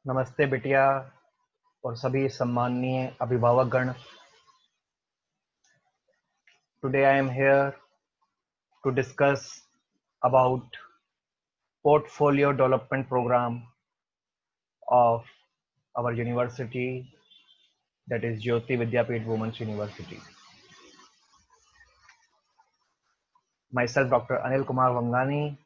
नमस्ते बिटिया और सभी सम्माननीय अभिभावकगण। Today I am here to discuss about portfolio development program of our university, that is Jyoti Vidyapeeth Women's University. Myself, Dr. Anil Kumar Vangani,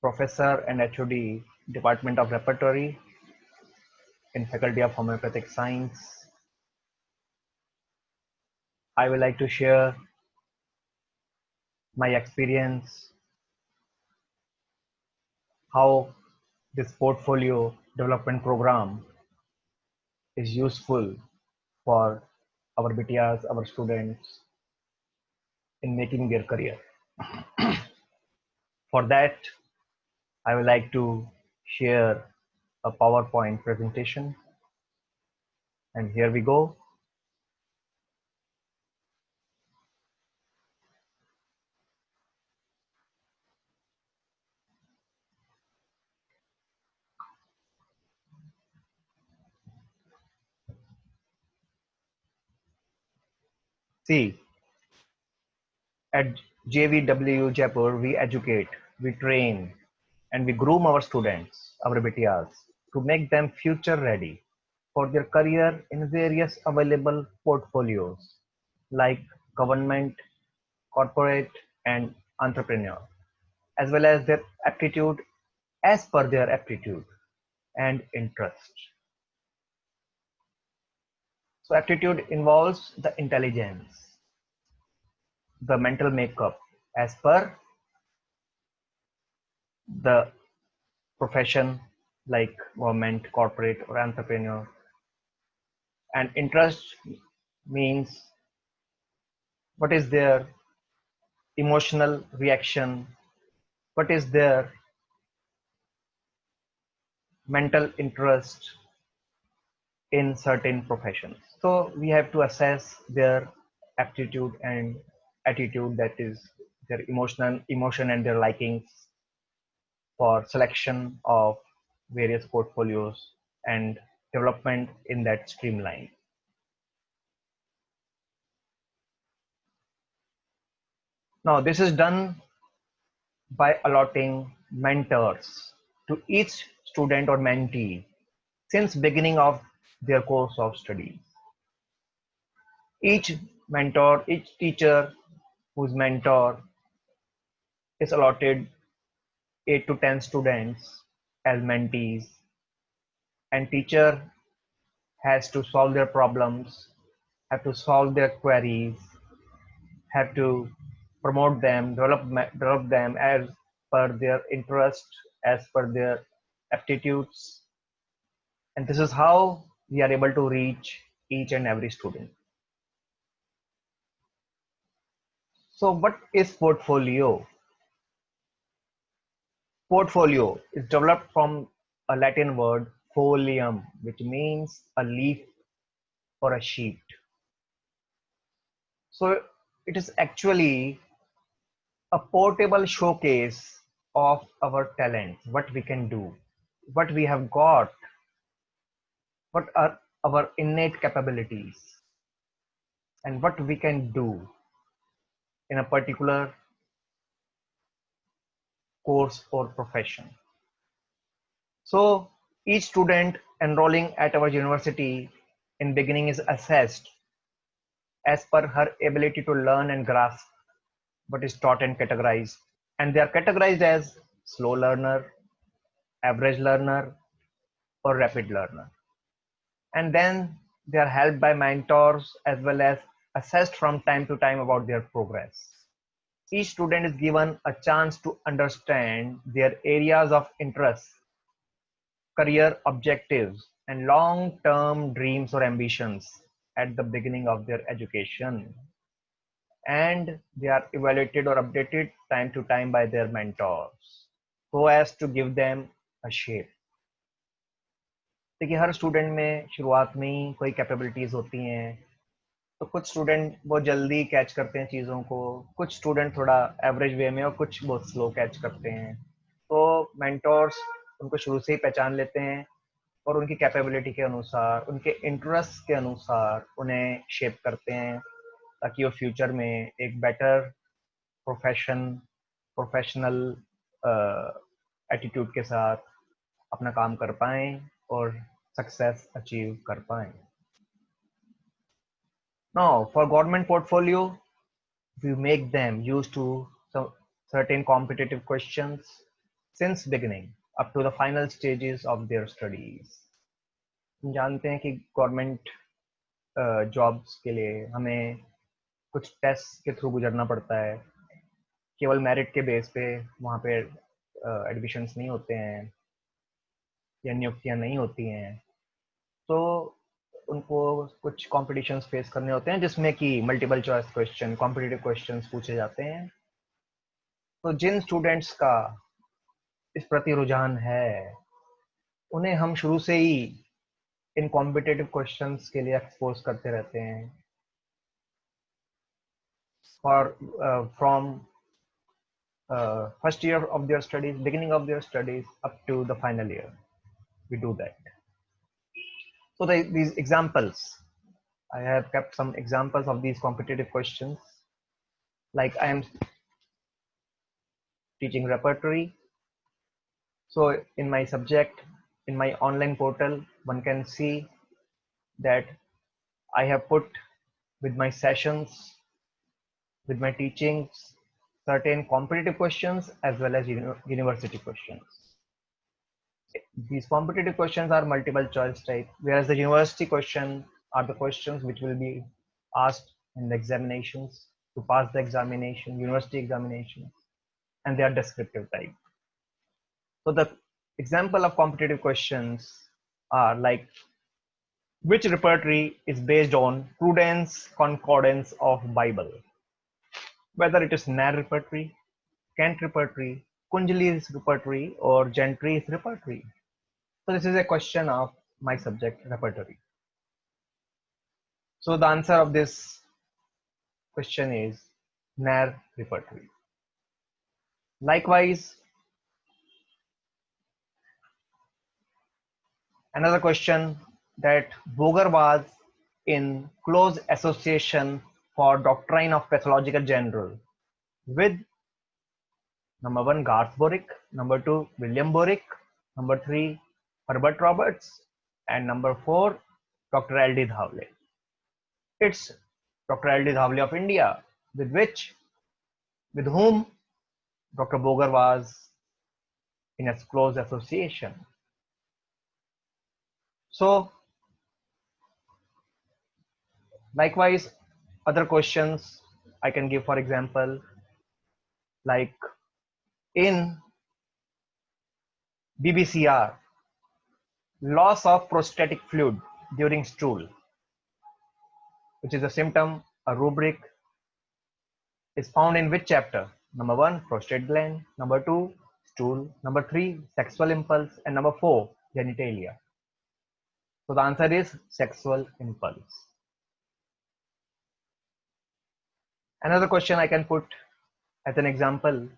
Professor and HOD, Department of Repertory in Faculty of Homeopathic Science. I would like to share my experience, how this portfolio development program is useful for our BTRs, our students in making their career. For that, I would like to share a PowerPoint presentation. And here we go. See, at JVW Jaipur, we educate, we train, and we groom our students, our BTRs, to make them future ready for their career in various available portfolios like government, corporate, and entrepreneur, as well as their aptitude as per their aptitude and interest. So aptitude involves the intelligence, the mental makeup as per the profession like government, corporate, or entrepreneur. And interest means what is their emotional reaction, what is their mental interest in certain professions. So we have to assess their aptitude and attitude, that is their emotion and their likings for selection of various portfolios and development in that streamline. Now this is done by allotting mentors to each student or mentee since beginning of their course of studies. Each mentor, each teacher whose mentor is allotted 8 to 10 students as mentees, and teacher has to solve their problems, have to solve their queries, have to promote them, develop them as per their interest, as per their aptitudes. And this is how we are able to reach each and every student. So what is portfolio? Portfolio is developed from a Latin word folium, which means a leaf or a sheet. So it is actually a portable showcase of our talents, what we can do, what we have got, what are our innate capabilities, and what we can do in a particular course or profession. So each student enrolling at our university in beginning is assessed as per her ability to learn and grasp what is taught and categorized. And they are categorized as slow learner, average learner, or rapid learner. And then they are helped by mentors as well as assessed from time to time about their progress. Each student is given a chance to understand their areas of interest, career objectives, and long-term dreams or ambitions at the beginning of their education. And they are evaluated or updated time to time by their mentors so as to give them a shape. देखिए हर student में शुरुआत में ही कोई capabilities होती हैं, तो कुछ student बहुत जल्दी कैच करते हैं चीज़ों को, कुछ स्टूडेंट थोड़ा एवरेज वे में और कुछ बहुत स्लो कैच करते हैं. तो मेंटोर्स उनको शुरू से ही पहचान लेते हैं और उनकी कैपेबिलिटी के अनुसार, उनके इंटरेस्ट के अनुसार उन्हें शेप करते हैं, ताकि वो फ्यूचर में एक बेटर प्रोफेशनल एटीट्यूड के साथ अपना काम कर पाएं और सक्सेस अचीव कर पाएं. Now, for government portfolio, we make them used to some certain competitive questions since beginning up to the final stages of their studies. हम जानते हैं कि गवर्नमेंट जॉब्स के लिए हमें कुछ टेस्ट के थ्रू गुजरना पड़ता है. केवल मेरिट के बेस पे वहाँ पे एडमिशन्स नहीं होते हैं या नियुक्तियाँ नहीं होती हैं. तो उनको कुछ कॉम्पिटिशन्स फेस करने होते हैं जिसमें कि multiple choice question, competitive questions पूछे जाते हैं. तो जिन स्टूडेंट्स का इस प्रति रुझान है, उन्हें हम शुरू से ही इन कॉम्पिटिटिव क्वेश्चंस के लिए एक्सपोज करते रहते हैं. For from first year of their studies, beginning of their studies up to the final year, we do that. So these examples, I have kept some examples of these competitive questions. Like I am teaching repertory. So in my subject, in my online portal, one can see that I have put with my sessions, with my teachings, certain competitive questions as well as university questions. These competitive questions are multiple choice type, whereas the university question are the questions which will be asked in the examinations to pass the examination, university examinations, and they are descriptive type. So the example of competitive questions are like, which repertory is based on Prudence Concordance of Bible? Whether it is Nair repertory, Kent repertory, Kunjali's repertory, or Gentry's repertory. So this is a question of my subject repertory. So the answer of this question is Nair repertory. Likewise, another question that Boger was in close association for doctrine of pathological general with number 1 Garth Borick, number 2 William Borick, number 3 Herbert Roberts, and number 4 Dr. L.D. Dhawale. It's Dr. L.D. Dhawale of India, with whom Dr. Boger was in a close association. So likewise, other questions I can give, for example, like in BBCR, loss of prostatic fluid during stool, which is a symptom, a rubric, is found in which chapter? Number 1, prostate gland, number 2, stool, number 3, sexual impulse, and number 4, genitalia. So the answer is sexual impulse. Another question I can put as an example,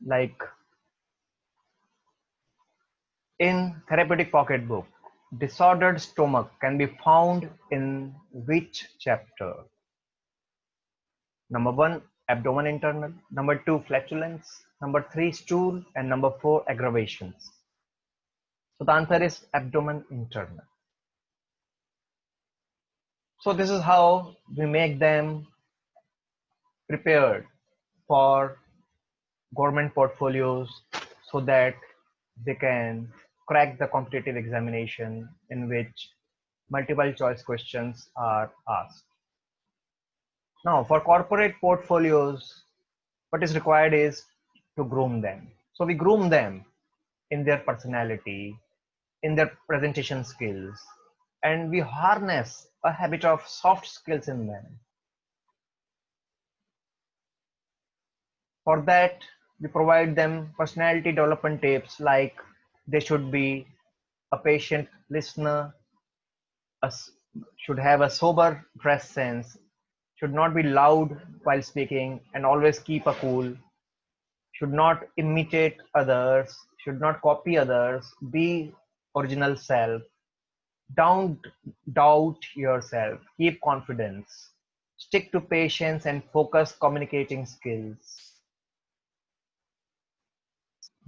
like in therapeutic pocketbook, disordered stomach can be found in which chapter? Number 1, abdomen internal, number 2, flatulence, number 3, stool, and number 4, aggravations. So the answer is abdomen internal. So this is how we make them prepared for government portfolios so that they can crack the competitive examination in which multiple choice questions are asked. Now for corporate portfolios, what is required is to groom them. So we groom them in their personality, in their presentation skills, and we harness a habit of soft skills in them. For that, we provide them personality development tips like they should be a patient listener, should have a sober dress sense, should not be loud while speaking and always keep a cool, should not imitate others, should not copy others, be original self, don't doubt yourself, keep confidence, stick to patience and focus communicating skills.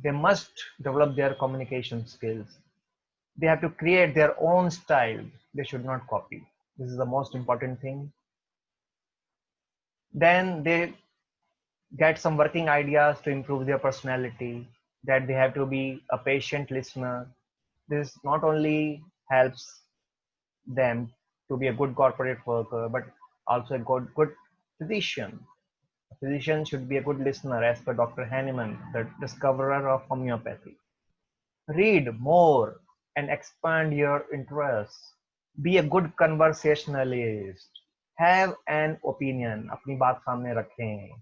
They must develop their communication skills. They have to create their own style. They should not copy. This is the most important thing. Then they get some working ideas to improve their personality, that they have to be a patient listener. This not only helps them to be a good corporate worker, but also a good physician. A physician should be a good listener, as per Dr. Hahnemann, the discoverer of homeopathy. Read more and expand your interests. Be a good conversationalist. Have an opinion. अपनी बात सामने रखें,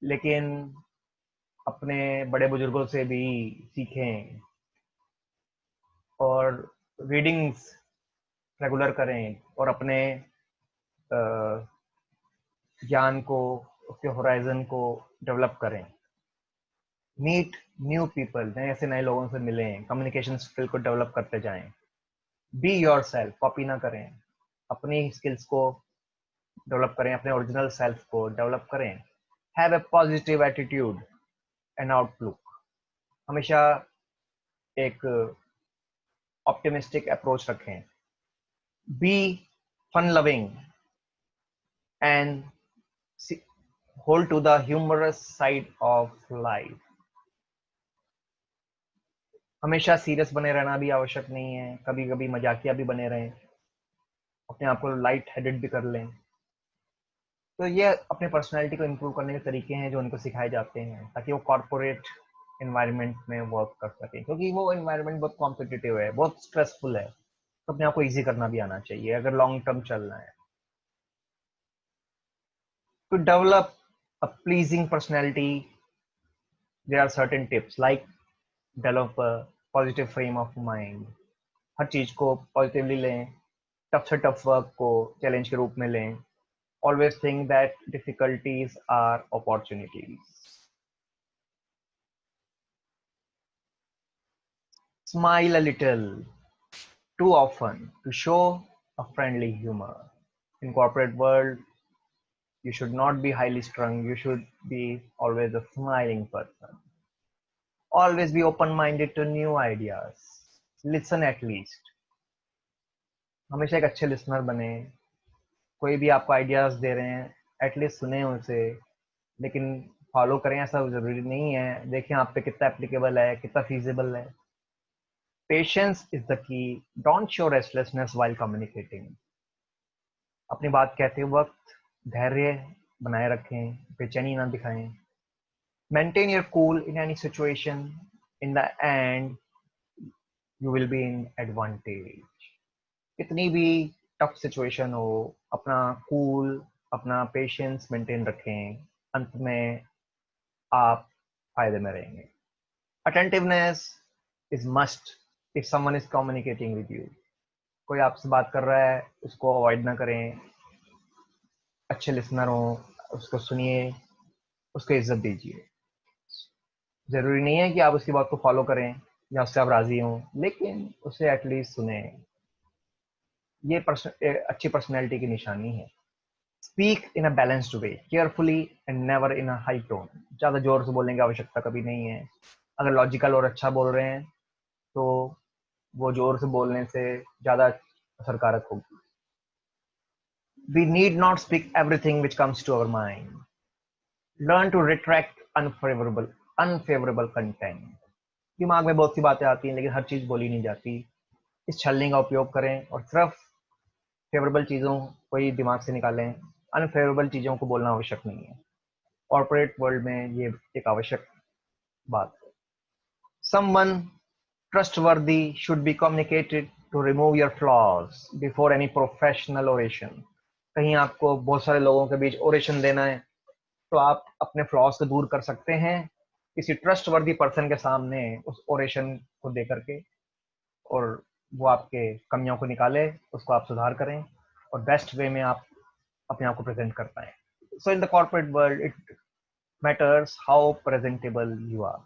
लेकिन अपने बड़े बुजुर्गों से भी सीखें और रीडिंग्स रेगुलर करें और अपने ज्ञान को, उसके होराइजन को डेवलप करें. मीट न्यू पीपल, नए ऐसे नए लोगों से मिलें, कम्युनिकेशन स्किल को डेवलप करते जाएं. बी योर सेल्फ, कॉपी ना करें, अपनी स्किल्स को डेवलप करें, अपने ओरिजिनल सेल्फ को डेवलप करें. Have a positive attitude and outlook, हमेशा एक ऑप्टिमिस्टिक अप्रोच रखें. Be fun loving and hold to the humorous side of life. हमेशा सीरियस बने रहना भी आवश्यक नहीं है, कभी कभी मजाकिया भी बने रहें, अपने आप को लाइट हेडेड भी कर लें. तो ये अपने पर्सनालिटी को इम्प्रूव करने के तरीके हैं जो उनको सिखाए जाते हैं, ताकि वो कॉर्पोरेट एनवायरनमेंट में वर्क कर सकें, क्योंकि वो एनवायरनमेंट बहुत कॉम्पिटिटिव है, बहुत स्ट्रेसफुल है. तो अपने आप को ईजी करना भी आना चाहिए अगर लॉन्ग टर्म चलना है. To develop a pleasing personality, there are certain tips like develop a positive frame of mind. हर चीज को पॉजिटिवली लें, टफ से टफ वर्क को चैलेंज के रूप में लें. Always think that difficulties are opportunities. Smile a little too often to show a friendly humor. In corporate world, you should not be highly strung. You should be always a smiling person. Always be open-minded to new ideas. Listen at least. हमेशा एक अच्छे listener बने. कोई भी आपको ideas दे रहे हैं, at least सुने उनसे, लेकिन फॉलो करें ऐसा जरूरी नहीं है. देखें आप पे कितना एप्लीकेबल है, कितना फीजिबल है. Patience is the key. Don't show restlessness while communicating. अपनी बात कहते वक्त धैर्य बनाए रखें, बेचैनी ना दिखाएं. Maintain your cool in any situation. In the end, you will be in advantage. कितनी भी टफ सिचुएशन हो, अपना कूल, अपना पेशेंस मेंटेन रखें. अंत में आप फायदे में रहेंगे. Attentiveness is must if someone is communicating with you. कोई आपसे बात कर रहा है, उसको अवॉइड ना करें. अच्छे लिसनर हो, उसको सुनिए, उसको इज्जत दीजिए. जरूरी नहीं है कि आप उसकी बात को फॉलो करें या उससे आप राजी हों, लेकिन उसे एटलीस्ट सुने. ये अच्छी पर्सनैलिटी की निशानी है. Speak in a balanced way, carefully and never in a high tone. ज़्यादा जोर से बोलने की आवश्यकता कभी नहीं है. अगर लॉजिकल और अच्छा बोल रहे हैं तो वो जोर से बोलने से ज़्यादा असरकारक होगी. We need not speak everything which comes to our mind. Learn to retract unfavorable content. दिमाग में बहुत सी बातें आती हैं, लेकिन हर चीज बोली नहीं जाती. इस छलनी का उपयोग करें और सिर्फ फेवरेबल चीजों को ही दिमाग से निकालें. अनफेवरेबल चीजों को बोलना आवश्यक नहीं है. कॉर्पोरेट वर्ल्ड में ये एक आवश्यक बात है. Someone trustworthy should be communicated to remove your flaws before any professional oration. कहीं आपको बहुत सारे लोगों के बीच ओरेशन देना है, तो आप अपने फ्लॉज को दूर कर सकते हैं किसी ट्रस्टवर्दी पर्सन के सामने उस ओरेशन को दे करके, और वो आपके कमियों को निकाले, उसको आप सुधार करें और बेस्ट वे में आप अपने आप को प्रेजेंट कर पाएं. So in the corporate world matters how presentable you are.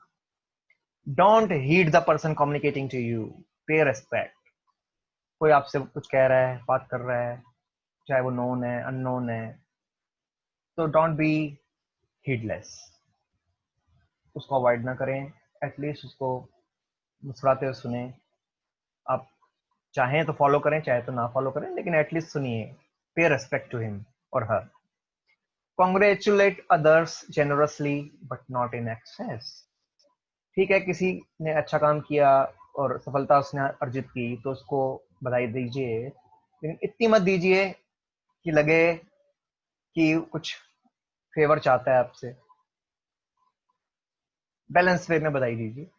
Don't heed the person communicating to you. Pay respect. कोई आपसे कुछ कह रहा है, बात कर रहा है, चाहे वो नोन है, अननोन है, तो डोंट बी heedless. उसको अवॉइड ना करें, एटलीस्ट उसको मुस्कुराते हुए सुने. आप चाहें तो फॉलो करें, चाहे तो ना फॉलो करें, लेकिन एटलीस्ट सुनिए. पे रेस्पेक्ट टू हिम और हर. Congratulate others generously but not in excess. ठीक है, किसी ने अच्छा काम किया और सफलता उसने अर्जित की तो उसको बधाई दीजिए, लेकिन इतनी मत दीजिए कि लगे कि कुछ फेवर चाहता है आपसे. बैलेंस वे में बधाई दीजिए.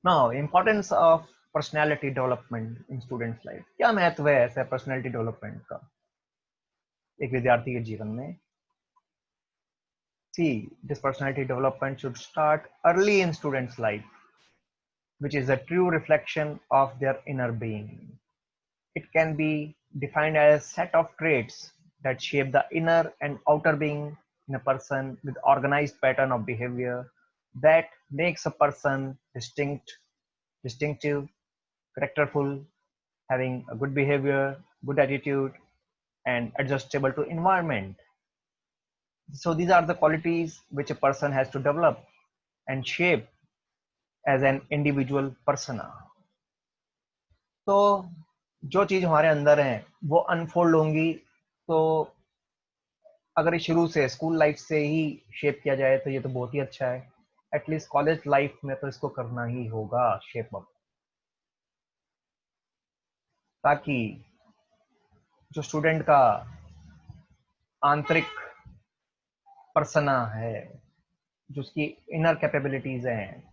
Now importance of personality development in students life. क्या महत्व है ऐसा पर्सनालिटी डेवलपमेंट का एक विद्यार्थी के जीवन में? See, this personality development should start early in students' life, which is a true reflection of their inner being. It can be defined as a set of traits that shape the inner and outer being in a person with organized pattern of behavior that makes a person distinctive, characterful, having a good behavior, good attitude, and adjustable to environment. So these are the qualities which a person has to develop and shape as an individual persona. तो जो चीज हमारे अंदर है वो unfold होंगी, तो अगर ये शुरू से स्कूल लाइफ से ही शेप किया जाए तो ये तो बहुत ही अच्छा है. एटलीस्ट कॉलेज लाइफ में तो इसको करना ही होगा शेप अप, ताकि जो स्टूडेंट का आंतरिक पर्सना है, जो उसकी इनर कैपेबिलिटीज हैं,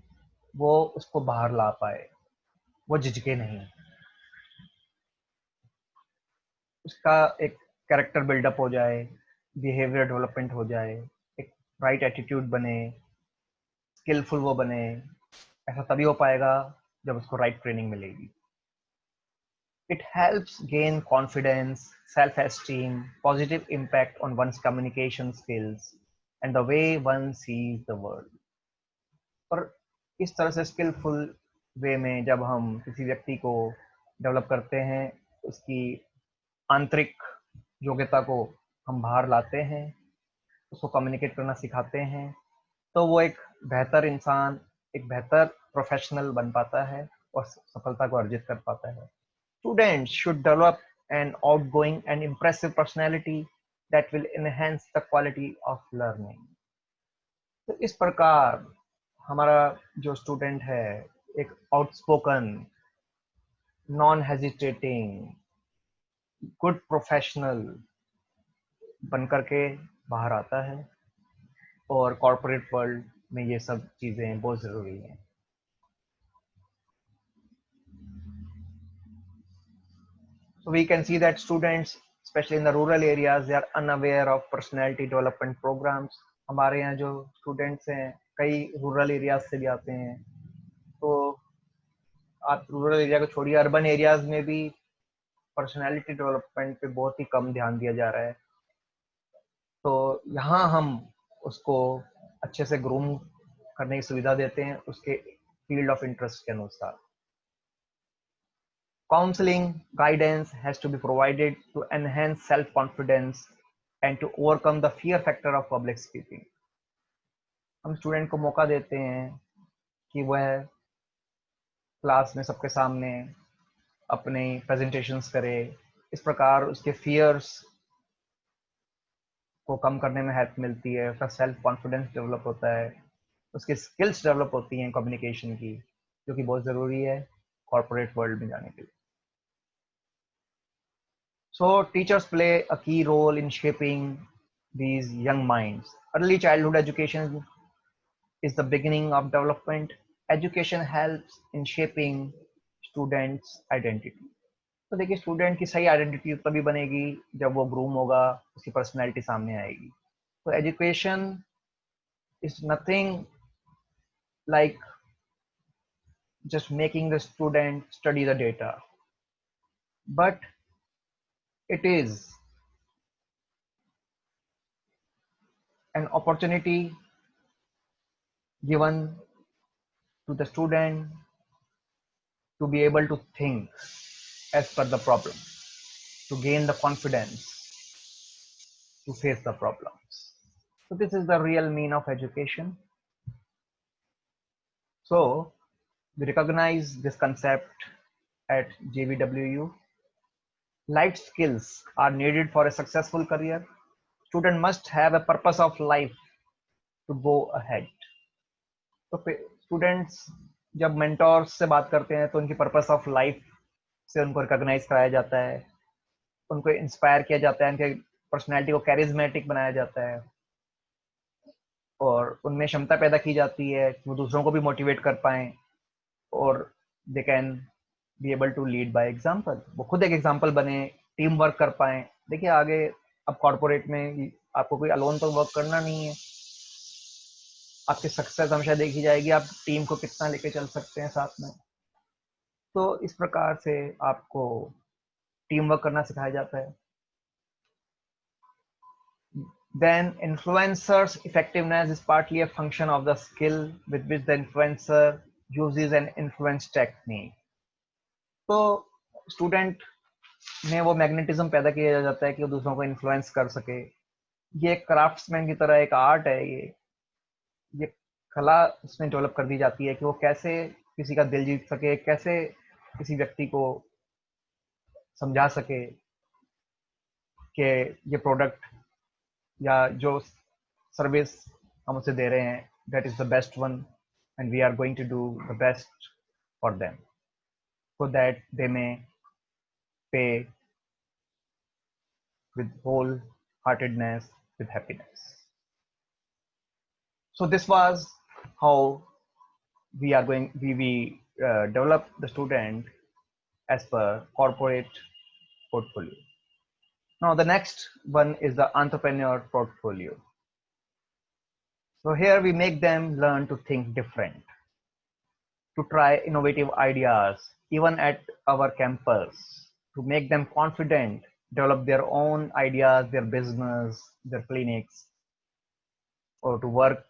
वो उसको बाहर ला पाए, वो झिझके नहीं, उसका एक कैरेक्टर बिल्डअप हो जाए, बिहेवियर डेवलपमेंट हो जाए, एक राइट एटीट्यूड बने, स्किलफुल वो बने. ऐसा तभी हो पाएगा जब उसको राइट ट्रेनिंग मिलेगी. It helps gain confidence, self-esteem, positive impact on one's communication skills and the way one sees the world. और इस तरह से स्किलफुल वे में जब हम किसी व्यक्ति को डेवलप करते हैं, उसकी आंतरिक योग्यता को हम बाहर लाते हैं, उसको कम्युनिकेट करना सिखाते हैं, तो वो एक बेहतर इंसान, एक बेहतर प्रोफेशनल बन पाता है और सफलता को अर्जित कर पाता है. Students should develop an outgoing and impressive personality that will enhance the quality of learning. तो इस प्रकार हमारा जो स्टूडेंट है एक outspoken, non hesitating, good professional बनकर के बाहर आता है, और कॉर्पोरेट वर्ल्ड में ये सब चीजें बहुत जरूरी हैं. So we can see that students, especially in the rural areas, they are unaware of personality development programs. हमारे यहाँ जो स्टूडेंट्स हैं कई रूरल एरियाज से भी आते हैं, तो आप रूरल एरिया को छोड़िए, अर्बन एरियाज में भी पर्सनालिटी डेवलपमेंट पे बहुत ही कम ध्यान दिया जा रहा है. तो यहाँ हम उसको अच्छे से ग्रूम करने की सुविधा देते हैं उसके फील्ड ऑफ इंटरेस्ट के अनुसार. Counseling guidance has to be provided to enhance self-confidence and to overcome the fear factor of public speaking. हम स्टूडेंट को मौका देते हैं कि वह क्लास में सबके सामने अपने प्रेजेंटेशंस करे. इस प्रकार उसके फियर्स को कम करने में हेल्प मिलती है, उसका सेल्फ कॉन्फिडेंस डेवलप होता है, उसकी स्किल्स डेवलप होती हैं कम्युनिकेशन की, जो कि बहुत ज़रूरी है कॉर्पोरेट वर्ल्ड में जाने के लिए. So teachers play a key role in shaping these young minds. Early childhood education is the beginning of development. Education helps in shaping students' identity. तो देखिए, स्टूडेंट की सही आइडेंटिटी तभी बनेगी जब वो ग्रूम होगा, उसकी पर्सनैलिटी सामने आएगी. तो education is nothing like just making the student study the data, but it is an opportunity given to the student to be able to think as per the problem, to gain the confidence to face the problems. So this is the real mean of education. So we recognize this concept at JVWU. Life skills are needed for a successful career. Student must have a purpose of life to go ahead. तो students जब mentors से बात करते हैं तो उनकी purpose of life से उनको रिकॉग्नाइज कराया जाता है, उनको इंस्पायर किया जाता है, उनके पर्सनैलिटी को कैरिज्मेटिक बनाया जाता है और उनमें क्षमता पैदा की जाती है कि वो दूसरों को भी मोटिवेट कर पाएं और they can be able to lead by example. वो खुद एक एग्जांपल बने, टीम वर्क कर पाएं। देखिए आगे अब कॉर्पोरेट में आपको कोई अलोन तो वर्क करना नहीं है, आपकी सक्सेस हमेशा देखी जाएगी आप टीम को कितना लेके चल सकते हैं साथ में। तो इस प्रकार से आपको टीम वर्क करना सिखाया जाता है। Then influencer's effectiveness is partly a function of the skill with which the influencer uses an influence technique. तो स्टूडेंट में वो मैग्नेटिज्म पैदा किया जाता है कि वो दूसरों को इन्फ्लुएंस कर सके। ये क्राफ्ट्समैन की तरह एक आर्ट है, ये कला उसमें डेवलप कर दी जाती है कि वो कैसे किसी का दिल जीत सके, कैसे किसी व्यक्ति को समझा सके कि ये प्रोडक्ट या जो सर्विस हम उसे दे रहे हैं that is the best one and we are going to do the best for them so that they may pay with wholeheartedness, with happiness. So this was how we develop the student as per corporate portfolio. Now the next one is the entrepreneur portfolio. So here we make them learn to think different, to try innovative ideas even at our campus, to make them confident, develop their own ideas, their business, their clinics, or to work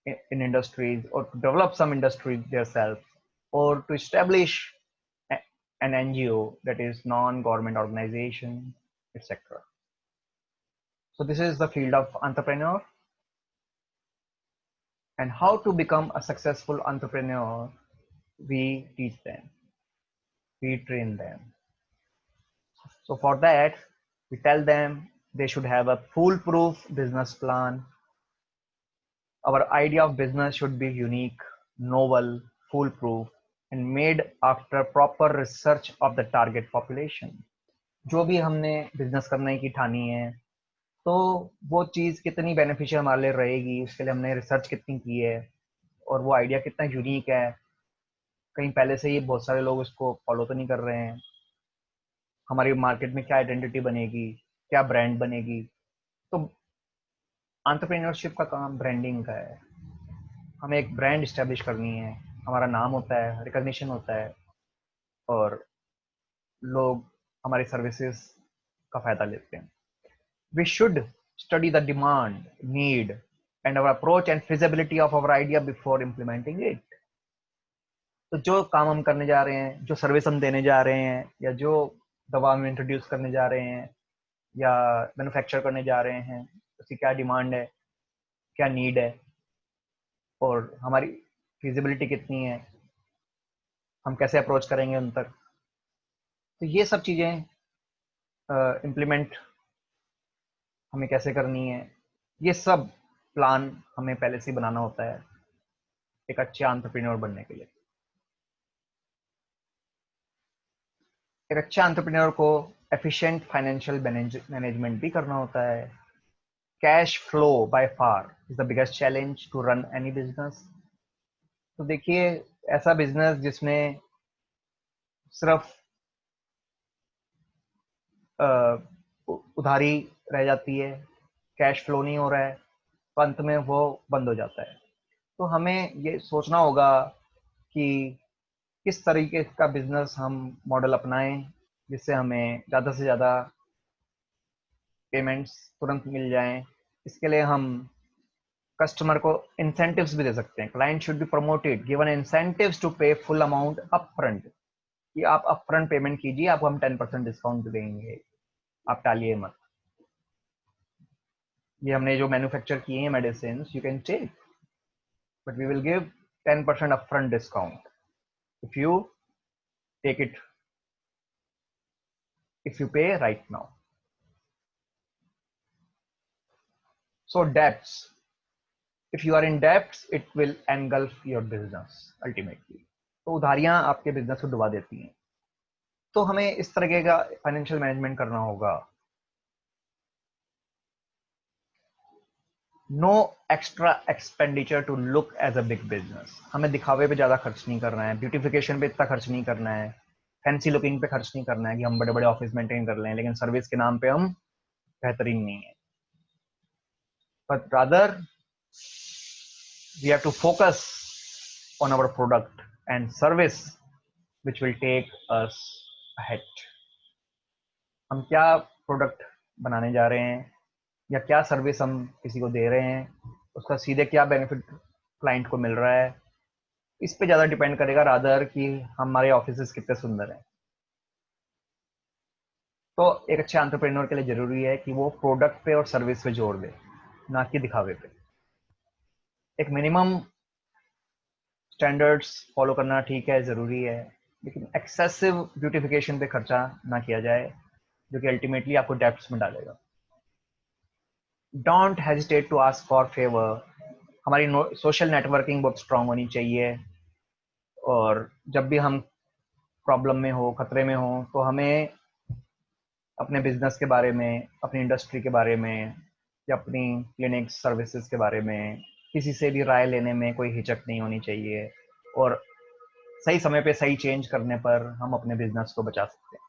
in industries, or to develop some industry themselves, or to establish an NGO, that is non-government organization, etc. So this is the field of entrepreneur. And how to become a successful entrepreneur, we teach them, we train them. So for that, we tell them they should have a foolproof business plan. Our idea of business should be unique, novel, foolproof, and made after proper research of the target population. जो भी हमने business करने की ठानी है तो वो चीज़ कितनी बेनिफिशियल हमारे लिए रहेगी, उसके लिए हमने रिसर्च कितनी की है और वो आइडिया कितना यूनिक है, कहीं पहले से ही बहुत सारे लोग उसको फॉलो तो नहीं कर रहे हैं, हमारी मार्केट में क्या आइडेंटिटी बनेगी, क्या ब्रांड बनेगी। तो एंटरप्रेन्योरशिप का काम ब्रांडिंग का है, हमें एक ब्रांड इस्टेब्लिश करनी है, हमारा नाम होता है, रिकॉग्निशन होता है और लोग हमारी सर्विसेज का फायदा लेते हैं। We should study the demand, need, and our approach and feasibility of our idea before implementing it. तो जो काम हम करने जा रहे हैं, जो सर्विस हम देने जा रहे हैं, या जो दवा हम इंट्रोड्यूस करने जा रहे हैं या मैन्युफैक्चर करने जा रहे हैं, उसकी क्या डिमांड है, क्या नीड है और हमारी फिजिबिलिटी कितनी है, हम कैसे अप्रोच करेंगे उन तक। तो ये सब चीज़ें इम्प्लीमेंट हमें कैसे करनी है, ये सब प्लान हमें पहले से बनाना होता है एक अच्छे एंटरप्रेन्योर बनने के लिए। एक अच्छे एंटरप्रेन्योर को एफिशिएंट फाइनेंशियल मैनेजमेंट भी करना होता है। Cash flow by far is the biggest challenge to run any business. तो देखिए ऐसा बिजनेस जिसमें सिर्फ उधारी रह जाती है, कैश फ्लो नहीं हो रहा है, तो अंत में वो बंद हो जाता है। तो हमें ये सोचना होगा कि किस तरीके का बिजनेस हम मॉडल अपनाएं जिससे हमें ज़्यादा से ज़्यादा पेमेंट्स तुरंत मिल जाएं। इसके लिए हम कस्टमर को इंसेंटिव्स भी दे सकते हैं। Client should be promoted, given incentives to pay full amount upfront, कि आप अपफ्रंट पेमेंट कीजिए, आपको हम 10% डिस्काउंट देंगे, आप टालिए मत। ये हमने जो मैन्युफैक्चर किए हैं medicine, you can take, but we will give 10% upfront discount if you take it, if you pay right now. So debts, if you are in debts, it will engulf your business ultimately. तो उधारियां आपके business को डुबा देती हैं। तो हमें इस तरह का फाइनेंशियल मैनेजमेंट करना होगा। No extra expenditure to look as a big business, हमें दिखावे पे ज्यादा खर्च नहीं करना है, ब्यूटिफिकेशन पे इतना खर्च नहीं करना है, फैंसी लुकिंग पे खर्च नहीं करना है कि हम बड़े बड़े ऑफिस मेंटेन कर लें लेकिन सर्विस के नाम पे हम बेहतरीन नहीं है। But rather we have to focus on our product and service which will take us ahead. हम क्या प्रोडक्ट बनाने जा रहे हैं या क्या सर्विस हम किसी को दे रहे हैं, उसका सीधे क्या बेनिफिट क्लाइंट को मिल रहा है, इस पे ज़्यादा डिपेंड करेगा रादर कि हमारे ऑफिसेस कितने सुंदर हैं। तो एक अच्छे एंटरप्रेन्योर के लिए ज़रूरी है कि वो प्रोडक्ट पे और सर्विस पे जोर दे, ना कि दिखावे पे। एक मिनिमम स्टैंडर्ड्स फॉलो करना ठीक है, ज़रूरी है, लेकिन एक्सेसिव ब्यूटिफिकेशन पे खर्चा ना किया जाए जो कि अल्टीमेटली आपको डेब्ट्स में डालेगा। Don't hesitate to ask for favour, हमारी सोशल नेटवर्किंग बहुत स्ट्रांग होनी चाहिए, और जब भी हम प्रॉब्लम में हो, खतरे में हो, तो हमें अपने बिजनेस के बारे में, अपनी इंडस्ट्री के बारे में या अपनी क्लिनिक सर्विसेज के बारे में किसी से भी राय लेने में कोई हिचक नहीं होनी चाहिए, और सही समय पे सही चेंज करने पर हम अपने बिजनेस को बचा सकते हैं।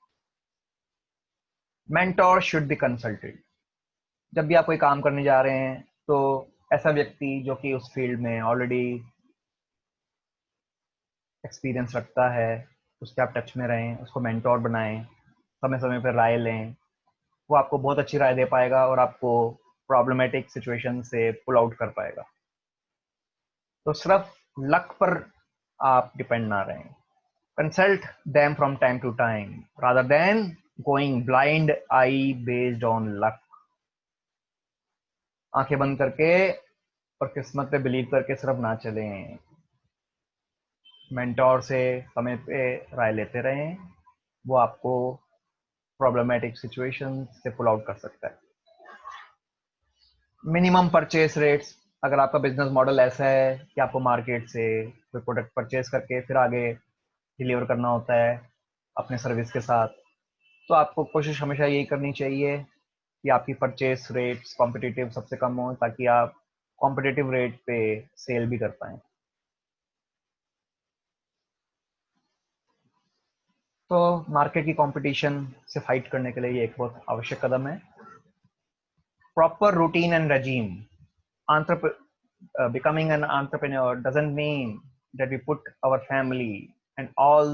मेंटोर शुड बी कंसल्टेड, जब भी आप कोई काम करने जा रहे हैं तो ऐसा व्यक्ति जो कि उस फील्ड में ऑलरेडी एक्सपीरियंस रखता है, उसके आप टच में रहें, उसको मेंटोर बनाएं, समय समय पर राय लें, वो आपको बहुत अच्छी राय दे पाएगा और आपको प्रॉब्लमेटिक सिचुएशन से पुल आउट कर पाएगा। तो सिर्फ लक पर आप डिपेंड ना रहें। Consult them from time to time rather than going blind eye based on luck. आंखें बंद करके और किस्मत पे बिलीव करके सिर्फ ना चलें, मेंटोर से समय पे राय लेते रहें, वो आपको प्रॉब्लमेटिक सिचुएशन से पुल आउट कर सकता है। मिनिमम परचेस रेट्स, अगर आपका बिजनेस मॉडल ऐसा है कि आपको मार्केट से कोई प्रोडक्ट परचेस करके फिर आगे डिलीवर करना होता है अपने सर्विस के साथ, तो आपको कोशिश हमेशा यही करनी चाहिए कि आपकी परचेस रेट्स कॉम्पिटिटिव सबसे कम हो, ताकि आप कॉम्पिटिटिव रेट पे सेल भी कर पाएं। तो मार्केट की कंपटीशन से फाइट करने के लिए ये एक बहुत आवश्यक कदम है। Proper routine and regime. Becoming an entrepreneur doesn't mean that we put our family and all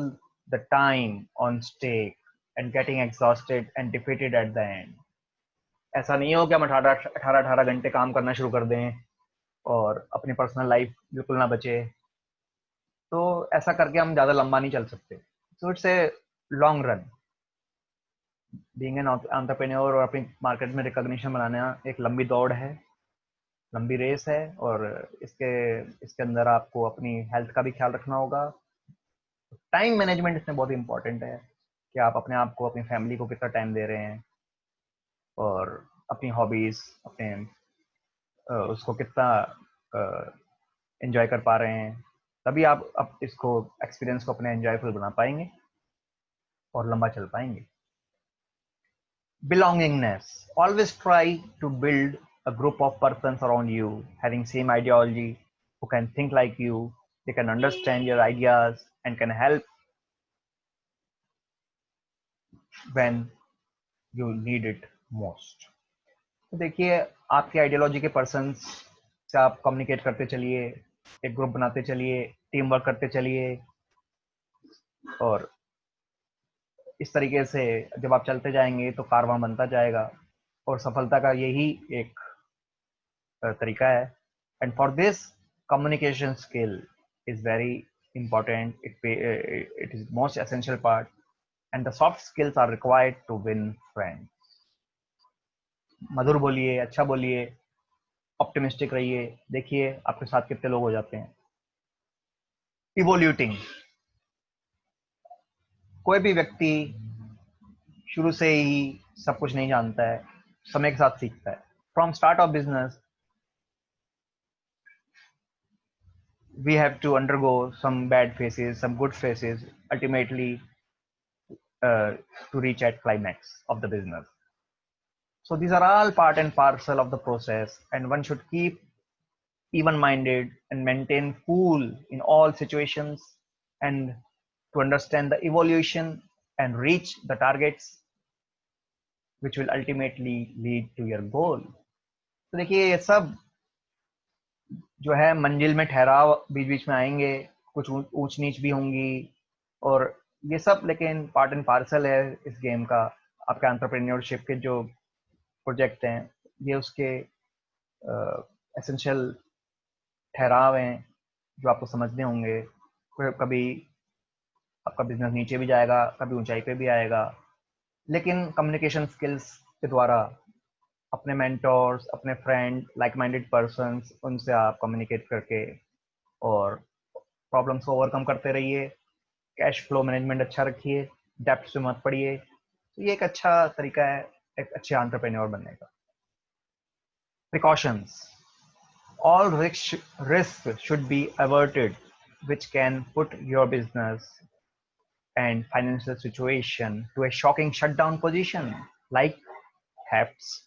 the time on stake and getting exhausted and defeated at the end. ऐसा नहीं हो कि हम 18 घंटे काम करना शुरू कर दें और अपनी पर्सनल लाइफ बिल्कुल ना बचे। तो ऐसा करके हम ज़्यादा लंबा नहीं चल सकते। So it's a long run. Being an entrepreneur और अपनी मार्केट में रिकॉग्निशन बनाना एक लंबी दौड़ है, लंबी रेस है, और इसके अंदर आपको अपनी हेल्थ का भी ख्याल रखना होगा। टाइम मैनेजमेंट इसमें बहुत इंपॉर्टेंट है कि आप अपने आप को, अपनी फैमिली को कितना टाइम दे रहे हैं और अपनी हॉबीज, अपने उसको कितना एंजॉय कर पा रहे हैं, तभी आप इसको एक्सपीरियंस को अपने एंजॉयफुल बना पाएंगे और लंबा चल पाएंगे। Belongingness. Always try to build a group of persons around you having same ideology, who can think like you, they can understand your ideas and can help when you need it most. तो देखिए, आपकी ideology के persons से आप communicate करते चलिए, एक group बनाते चलिए, टीम वर्क करते चलिए, और इस तरीके से जब आप चलते जाएंगे तो कारवां बनता जाएगा। और सफलता का यही एक तरीका है And for this, communication skill is very important. It is most essential part, and the soft skills are required to win friends. मधुर बोलिए, अच्छा बोलिए, ऑप्टिमिस्टिक रहिए, देखिए आपके साथ कितने लोग हो जाते हैं. इवोल्यूटिंग, कोई भी व्यक्ति शुरू से ही सब कुछ नहीं जानता है, समय के साथ सीखता है. From start of business we have to undergo some bad phases, some good phases, ultimately to reach at climax of the business. So these are all part and parcel of the process, and one should keep even-minded and maintain cool in all situations, and to understand the evolution and reach the targets which will ultimately lead to your goal. तो देखिए ये सब जो है मंजिल में ठहराव बीच बीच में आएंगे, कुछ ऊंच नीच भी होंगी, और ये सब लेकिन पार्ट एंड पार्सल है इस गेम का. आपके एंटरप्रेन्योरशिप के जो प्रोजेक्ट हैं ये उसके एसेंशियल ठहराव हैं जो आपको समझने होंगे. कभी आपका बिजनेस नीचे भी जाएगा, कभी ऊंचाई पे भी आएगा, लेकिन कम्युनिकेशन स्किल्स के द्वारा अपने मेंटोर्स, अपने फ्रेंड, लाइक माइंडेड पर्सन्स, उनसे आप कम्युनिकेट करके और प्रॉब्लम्स को ओवरकम करते रहिए. कैश फ्लो मैनेजमेंट अच्छा रखिए, डेप्थ से मत पड़िए. तो ये एक अच्छा तरीका है एक अच्छे एंटरप्रेन्योर बनने का. Precautions. All risks should be averted which can put your business and financial situation to a shocking shutdown position, like thefts,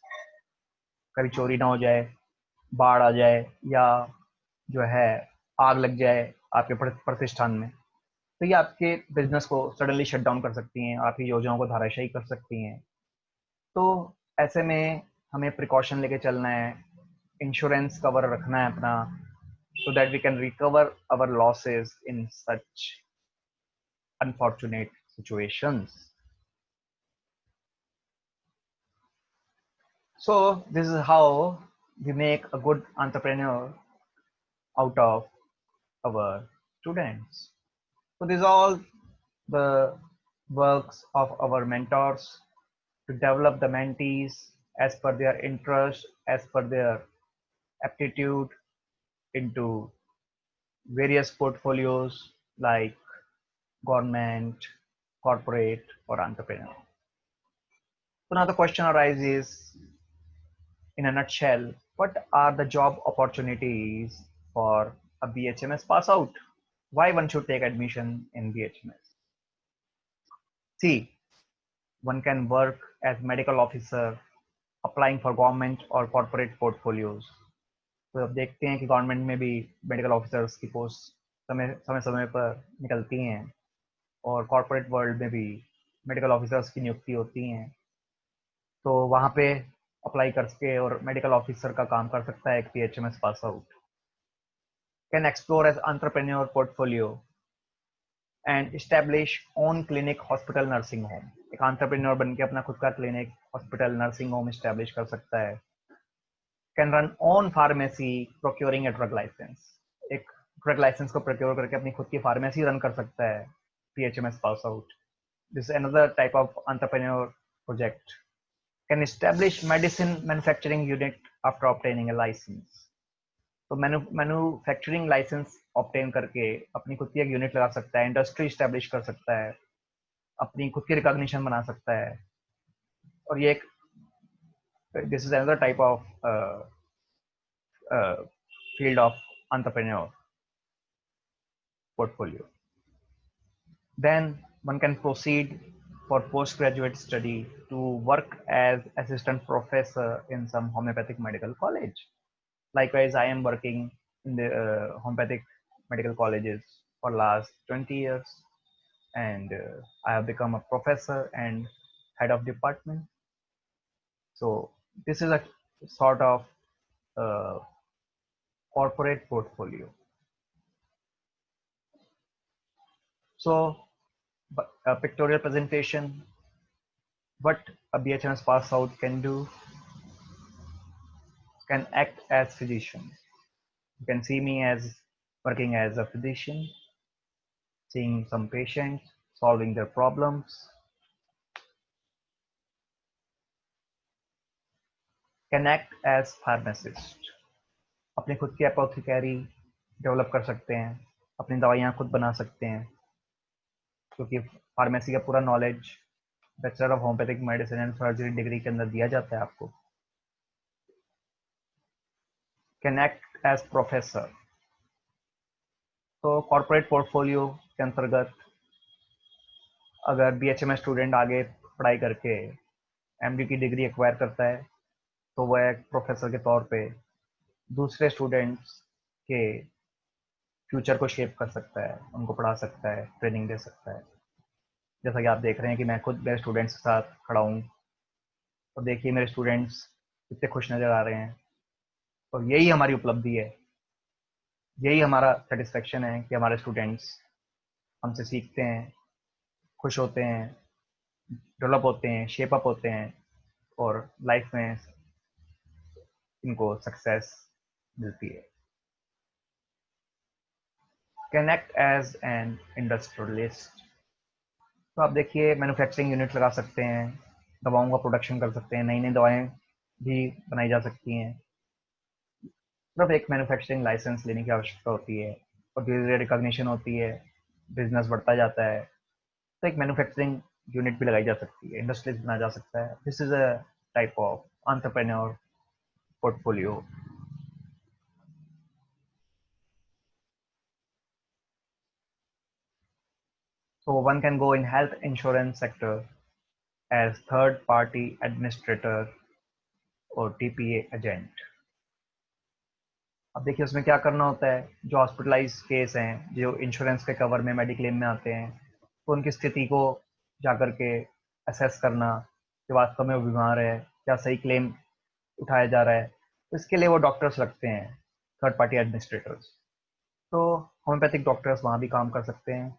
कभी चोरी ना हो जाए, बाढ़ आ जाए, या जो है आग लग जाए आपके प्रतिष्ठान में. तो ये आपके बिजनेस को सडनली शट डाउन कर सकती हैं, आपकी योजनाओं को धाराशायी कर सकती हैं. तो ऐसे में हमें प्रिकॉशन लेके चलना है, इंश्योरेंस कवर रखना है अपना, so that we can recover our losses in such unfortunate situations. So this is how we make a good entrepreneur out of our students. So these are all the works of our mentors to develop the mentees as per their interest, as per their aptitude into various portfolios like government, corporate, or entrepreneur. So now the question arises, in a nutshell, what are the job opportunities for a BHMS pass out? Why one should take admission in BHMS? See, one can work as medical officer applying for government or corporate portfolios. तो अब देखते हैं कि government में भी medical officers की post समय समय पर निकलती हैं, और कॉर्पोरेट वर्ल्ड में भी मेडिकल ऑफिसर्स की नियुक्ति होती हैं. तो वहाँ पे अप्लाई करके और मेडिकल ऑफिसर का काम कर सकता है एक PHMS pass out. Can explore as entrepreneur portfolio and establish own clinic, hospital, nursing home. एक एंटरप्रेन्योर बन के अपना खुद का clinic, hospital, nursing home establish कर सकता है. Can run own pharmacy procuring a drug licence. एक ड्रग लाइसेंस को प्रोक्योर करके अपनी खुद की फार्मेसी रन कर सकता है PHMS pass out. This is another type of entrepreneur project. Can establish medicine manufacturing unit after obtaining a license. तो मैन्युफैक्चरिंग लाइसेंस ऑब्टेन करके अपनी खुद की एक यूनिट लगा सकता है, इंडस्ट्री स्टैब्लिश कर सकता है, अपनी खुद की रिकॉग्निशन बना सकता है. और ये एक this is another type of field of entrepreneur portfolio. Then one can proceed for postgraduate study to work as assistant professor in some homeopathic medical college. Likewise, I am working in the homeopathic medical colleges for last 20 years, and I have become a professor and head of department. So this is a sort of corporate portfolio. So a pictorial presentation, what a BHMS pass out can do, can act as physician. You can see me as working as a physician, seeing some patients, solving their problems. Connect as pharmacist. अपनी खुद की एपोथेकेरी develop कर सकते हैं, अपनी दवाइयाँ खुद बना सकते हैं, क्योंकि फार्मेसी का पूरा knowledge bachelor of homoeopathic medicine and surgery degree के अंदर दिया जाता है आपको. Connect as professor. तो कॉर्पोरेट पोर्टफोलियो के अंतर्गत अगर BHMS स्टूडेंट आगे पढ़ाई करके MD की डिग्री एक्वायर करता है तो वह एक प्रोफेसर के तौर पे दूसरे स्टूडेंट्स के फ्यूचर को शेप कर सकता है, उनको पढ़ा सकता है, ट्रेनिंग दे सकता है. जैसा कि आप देख रहे हैं कि मैं खुद मेरे स्टूडेंट्स के साथ खड़ा हूँ और देखिए मेरे स्टूडेंट्स कितने खुश नज़र आ रहे हैं. और यही हमारी उपलब्धि है, यही हमारा सेटिस्फेक्शन है कि हमारे स्टूडेंट्स हमसे सीखते हैं, खुश होते हैं, डेवलप होते हैं, शेप अप होते हैं और लाइफ में इनको सक्सेस मिलती है. Connect as an industrialist. तो आप देखिए मैन्युफैक्चरिंग यूनिट लगा सकते हैं, दवाओं का प्रोडक्शन कर सकते हैं, नई नई दवाएं भी बनाई जा सकती हैं. सिर्फ एक मैन्युफैक्चरिंग लाइसेंस लेने की आवश्यकता होती है और धीरे धीरे रिकॉग्निशन होती है, बिजनेस बढ़ता जाता है, तो एक मैन्युफैक्चरिंग यूनिट भी लगाई जा सकती है, इंडस्ट्रीज बना जा सकता है. This is a type of entrepreneur portfolio. So one can go in health insurance sector as third party administrator और TPA एजेंट. अब देखिए उसमें क्या करना होता है, जो हॉस्पिटलाइज केस हैं, जो इंश्योरेंस के कवर में मेडिक्लेम में आते हैं, तो उनकी स्थिति को जाकर के असेस करना कि वास्तव में वो बीमार है, क्या सही क्लेम उठाया जा रहा है. तो इसके लिए वो डॉक्टर्स लगते हैं, थर्ड पार्टी एडमिनिस्ट्रेटर्स. तो होम्योपैथिक डॉक्टर्स वहाँ भी काम कर सकते हैं.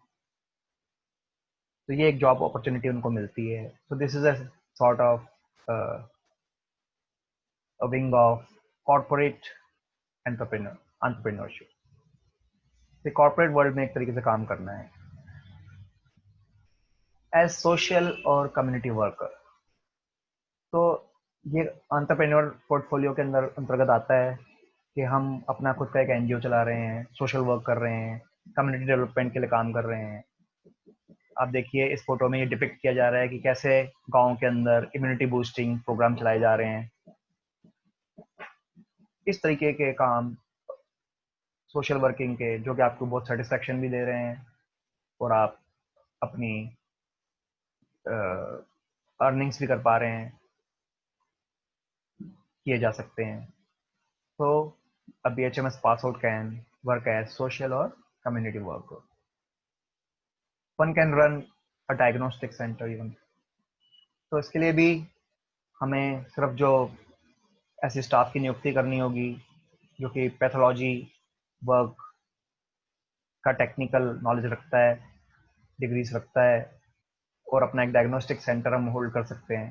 तो ये एक जॉब अपॉर्चुनिटी उनको मिलती है. सो this is a sort of a wing of corporate entrepreneurship. तो कॉर्पोरेट वर्ल्ड में एक तरीके से काम करना है. एज सोशल और कम्युनिटी वर्कर. तो ये एंटरप्रेन्योर पोर्टफोलियो के अंदर अंतर्गत आता है कि हम अपना खुद का एक NGO चला रहे हैं, सोशल वर्क कर रहे हैं, कम्युनिटी डेवलपमेंट के लिए काम कर रहे हैं. आप देखिए इस फोटो में ये डिपिक्ट किया जा रहा है कि कैसे गांव के अंदर इम्यूनिटी बूस्टिंग प्रोग्राम चलाए जा रहे हैं. इस तरीके के काम सोशल वर्किंग के, जो कि आपको बहुत सेटिस्फेक्शन भी दे रहे हैं और आप अपनी अर्निंग्स भी कर पा रहे हैं, किए जा सकते हैं. तो a BHMS pass out can work as social or community worker. One can run a diagnostic center even. तो इसके लिए भी हमें सिर्फ जो ऐसी स्टाफ की नियुक्ति करनी होगी जो कि पैथोलॉजी वर्क का टेक्निकल नॉलेज रखता है, डिग्रीज रखता है, और अपना एक डायग्नोस्टिक सेंटर हम होल्ड कर सकते हैं,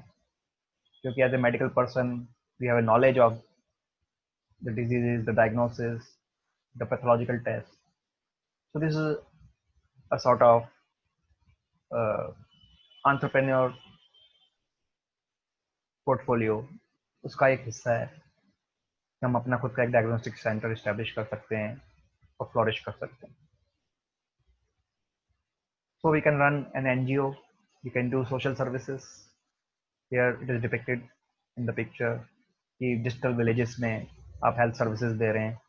क्योंकि as a medical person we have a knowledge of the diseases, the diagnosis, the pathological test. So this is a sort of entrepreneur portfolio. उसका एक हिस्सा है कि हम अपना खुद का एक डायग्नोस्टिक सेंटर इस्टेब्लिश कर सकते हैं और फ्लोरिश कर सकते हैं. So we can run an NGO, we can do social services. Here it is depicted in the picture कि डिजिटल विलेजेस में आप हेल्थ सर्विसेज दे रहे हैं,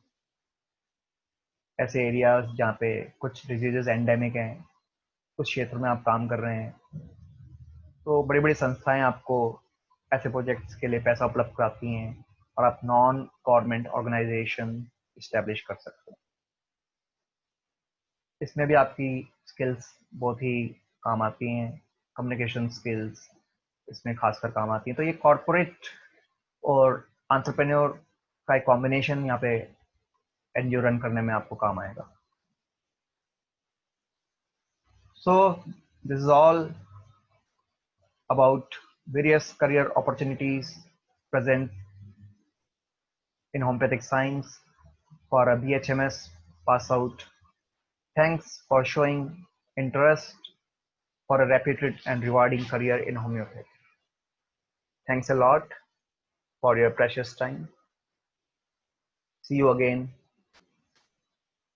ऐसे एरियाज जहाँ पे कुछ डिजीजेस एंडेमिक हैं, कुछ क्षेत्र में आप काम कर रहे हैं. तो बड़ी बड़ी संस्थाएं आपको ऐसे प्रोजेक्ट्स के लिए पैसा उपलब्ध कराती हैं और आप नॉन गवर्नमेंट ऑर्गेनाइजेशन इस्टेब्लिश कर सकते हैं. इसमें भी आपकी स्किल्स बहुत ही काम आती हैं, कम्युनिकेशन स्किल्स इसमें खासकर काम आती हैं. तो ये कॉर्पोरेट और एंटरप्रेन्योर का एक कॉम्बिनेशन यहाँ पे एनजीओ रन करने में आपको काम आएगा. सो this is all about various career opportunities present in homeopathic science. for a BHMS pass out. Thanks for showing interest for a reputed and rewarding career in homeopathy. Thanks a lot for your precious time. See you again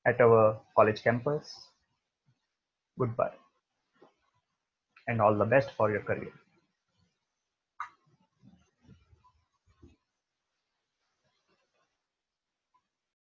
at our college campus. Goodbye and all the best for your career.